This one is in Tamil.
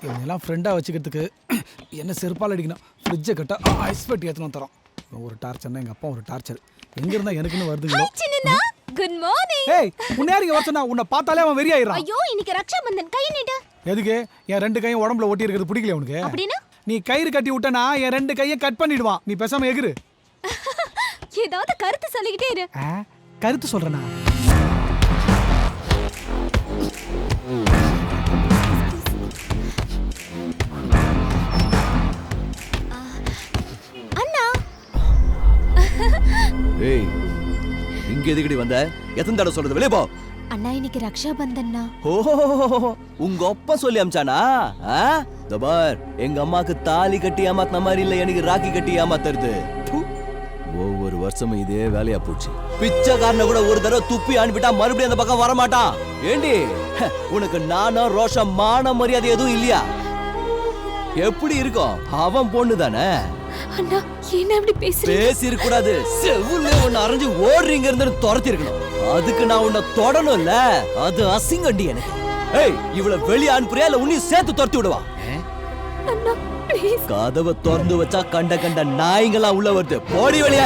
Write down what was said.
இவனெல்லாம் ஃப்ரெண்டாக வச்சுக்கிறதுக்கு என்ன செருப்பால் அடிக்கணும். ஃப்ரிட்ஜை கட்ட ஐஸ் பெட்டி ஏற்றணும் தரோம். ஒரு டார்ச்சர்னா எங்கள் அப்பா ஒரு டார்ச்சர். எங்கே இருந்தால் எனக்குன்னு வருதுங்களோ. Good morning. ஏய் முன்னாடி வருஷனா உன்னை பார்த்தாலே அவன் வெறியாயிரான். ஐயோ இன்னைக்கு ரக்ஷா பந்தன் கை நீட்டு. எதுக்கு? என் 2 கையும் உடம்புல ஒட்டி இருக்கிறது பிடிக்கல உனக்கு? அப்படினா நீ கயிறு கட்டி விட்டனா என் 2 கையும் கட் பண்ணிடுவான். நீ பேசாம எகிரு. ஏதாவது கருத்து சொல்லிக்கிட்டே இரு. கருத்து சொல்றேனா? அண்ணா. ஏய் இங்க எதுக்குடி வந்த? எத்தனை தடவை சொல்றது வெளிய போ. அண்ணா இன்னைக்கு ரக்ஷா பந்தன்னா. ஓஹோ உங்க அப்பா சொல்லி அம்ச்சானா? தபார் எங்க அம்மாக்கு தாலி கட்டி ஏமாத்தின மாதிரி இல்ல எனக்கு ராக்கி கட்டி ஏமாத்துறது. ஒவ்வொரு வருஷமும் இதே வேலையா போச்சு. பிச்சைக்காரனை கூட ஒரு தடவை துப்பி அனுப்பிட்டா மறுபடியும் அந்த பக்கம் வரமாட்டான். ஏண்டி உனக்கு நானும் ரோஷம் மான மரியாதை எதுவும் இல்லையா? எப்படி இருக்கும்? அவன் பொண்ணு தானே. அண்ணா என்ன அப்படி பேசிருக்க கூடாது. செவுல ஒன்னு அரைஞ்சு ஓடுறீங்க இருந்து துரத்தி இருக்கணும். அதுக்கு நான் உன்னை தொடணும்ல. அது அசிங்கண்டி எனக்கு. ஏய் இவள வெளிய அனுப்புறியா இல்ல உன்னையும் சேர்த்து துரத்தி விடுவா? அண்ணா ப்ளீஸ். கதவை திறந்து வச்சா கண்ட நாய்ங்களா உள்ள வருது. போடி வெளிய.